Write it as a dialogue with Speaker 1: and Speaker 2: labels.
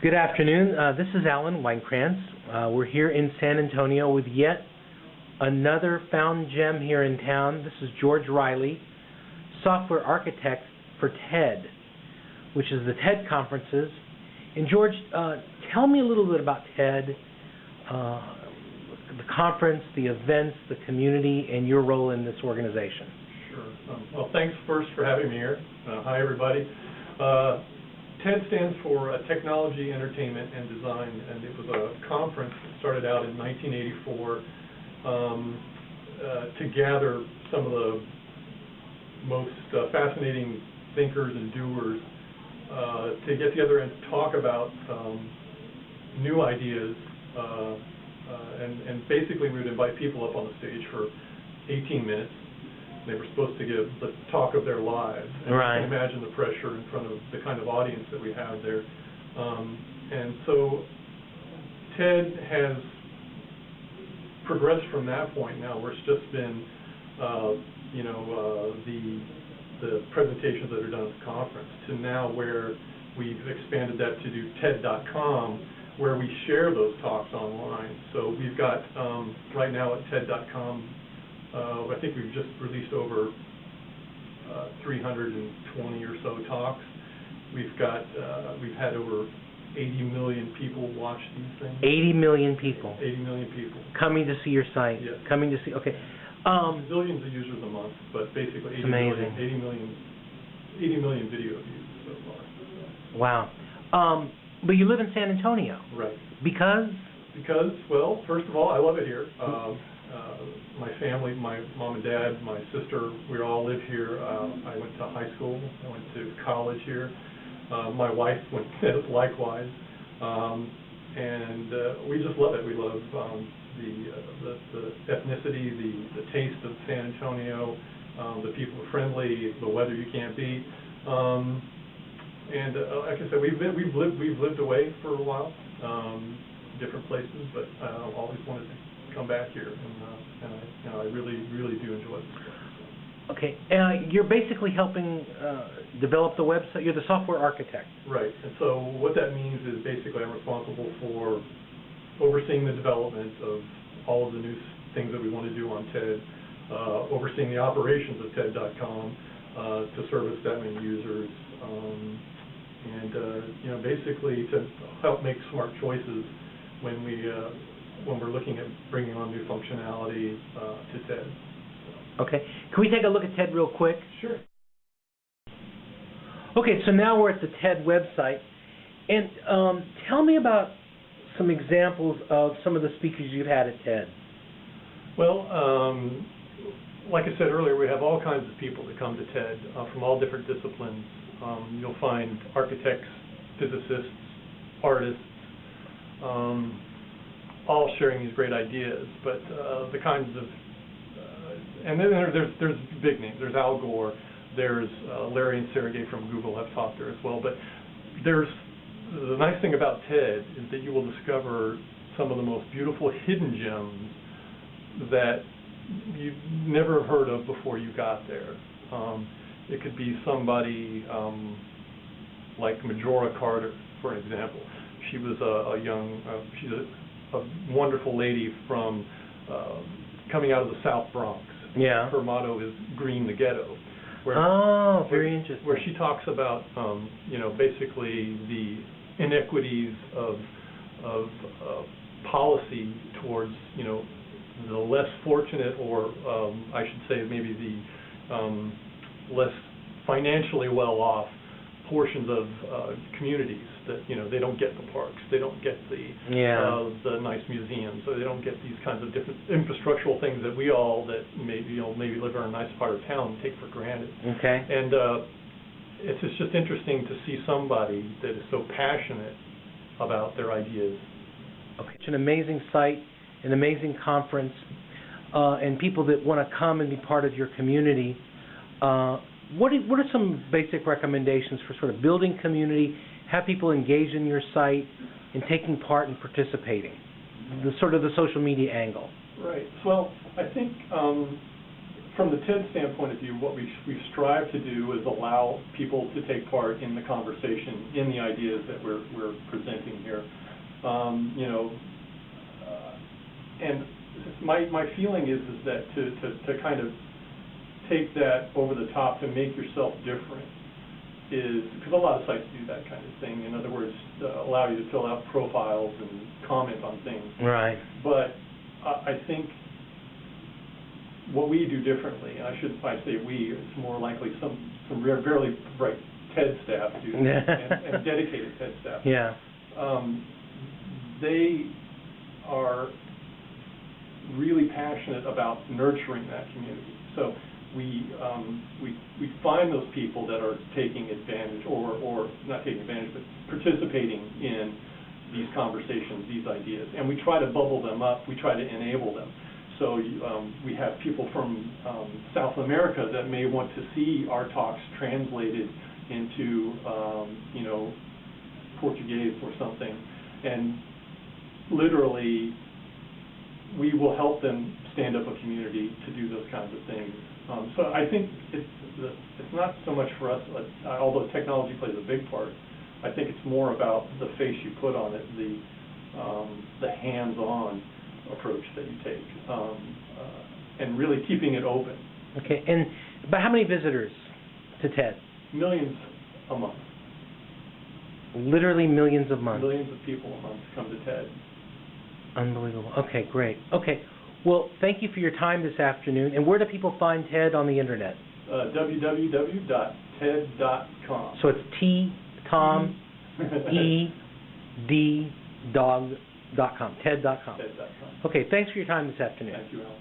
Speaker 1: Good afternoon. This is Alan Weinkrantz. We're here in San Antonio with yet another found gem here in town. This is George Riley, software architect for TED, which is the TED conferences. And George, tell me a little bit about TED, the conference, the events, the community, and your role in this organization.
Speaker 2: Sure. Well, thanks first for having me here. Hi, everybody. TED stands for Technology, Entertainment, and Design, and it was a conference that started out in 1984 to gather some of the most fascinating thinkers and doers to get together and talk about new ideas, and basically we would invite people up on the stage for 18 minutes. They were supposed to give the talk of their lives. And
Speaker 1: right.
Speaker 2: You can imagine the pressure in front of the kind of audience that we have there. And so TED has progressed from that point now, where it's just been, the presentations that are done at the conference, to now where we've expanded that to do TED.com, where we share those talks online. So we've got, right now at TED.com, I think we've just released over 320 or so talks. We've had over 80 million people watch these things.
Speaker 1: 80 million people.
Speaker 2: 80 million people.
Speaker 1: Coming to see your site.
Speaker 2: Yes.
Speaker 1: Coming to see, okay.
Speaker 2: Billions of users a month, but basically 80 million video views so far.
Speaker 1: Wow. But you live in San Antonio.
Speaker 2: Right.
Speaker 1: Because?
Speaker 2: Because, well, first of all, I love it here. My family, my mom and dad, my sister, we all live here. I went to high school. I went to college here. My wife went likewise. And we just love it. We love the ethnicity, the taste of San Antonio. The people are friendly. The weather you can't beat. And like I said, we've lived away for a while, different places, but always wanted to come back here, and I really do enjoy it.
Speaker 1: Okay, you're basically helping develop the website. You're the software architect.
Speaker 2: Right, and so what that means is basically I'm responsible for overseeing the development of all of the new things that we want to do on TED, overseeing the operations of TED.com to service that many users, and basically to help make smart choices when we're looking at bringing on new functionality to TED.
Speaker 1: Okay. Can we take a look at TED real quick?
Speaker 2: Sure.
Speaker 1: Okay, so now we're at the TED website. And tell me about some examples of some of the speakers you've had at TED.
Speaker 2: Well, like I said earlier, we have all kinds of people that come to TED from all different disciplines. You'll find architects, physicists, artists, all sharing these great ideas, but the kinds of, and then there's big names. There's Al Gore, there's Larry and Sergey from Google have talked there as well, but there's, the nice thing about TED is that you will discover some of the most beautiful hidden gems that you never heard of before you got there. It could be somebody like Majora Carter, for an example. She was she's a wonderful lady from coming out of the South Bronx.
Speaker 1: Yeah.
Speaker 2: Her motto is "Green the Ghetto."
Speaker 1: Very interesting.
Speaker 2: Where she talks about, basically the inequities of policy towards, the less fortunate, or I should say maybe the less financially well-off portions of communities that, they don't get the parks, they don't get the nice museums, so they don't get these kinds of different infrastructural things that we all that maybe live in a nice part of town take for granted.
Speaker 1: Okay.
Speaker 2: And it's just interesting to see somebody that is so passionate about their ideas.
Speaker 1: Okay. It's an amazing site, an amazing conference, and people that want to come and be part of your community. What are some basic recommendations for sort of building community, have people engage in your site, and taking part and participating? The sort of the social media angle.
Speaker 2: Right. Well, I think from the TED standpoint of view, what we strive to do is allow people to take part in the conversation, in the ideas that we're presenting here. And my feeling is that to kind of take that over the top, to make yourself different, is because a lot of sites do that kind of thing. In other words, allow you to fill out profiles and comment on things.
Speaker 1: Right.
Speaker 2: But I think what we do differently, and I say we, it's more likely some very bright TED staff do, and dedicated TED staff.
Speaker 1: Yeah.
Speaker 2: They are really passionate about nurturing that community. So we find those people that are taking advantage, or not taking advantage, but participating in these conversations, these ideas, and we try to bubble them up. We try to enable them. So we have people from South America that may want to see our talks translated into Portuguese or something, and literally we will help them stand up a community to do those kinds of things. So I think it's not so much for us, although technology plays a big part. I think it's more about the face you put on it, the hands-on approach that you take, and really keeping it open.
Speaker 1: Okay, and about how many visitors to TED?
Speaker 2: Millions a month.
Speaker 1: Literally millions a month.
Speaker 2: Millions of people a month come to TED.
Speaker 1: Unbelievable. Okay, great. Okay, well, thank you for your time this afternoon. And where do people find TED on the internet?
Speaker 2: www.ted.com.
Speaker 1: So it's T-Tom, E-D, dog.com, TED.com.
Speaker 2: TED.com.
Speaker 1: Okay, thanks for your time this afternoon.
Speaker 2: Thank you, Al.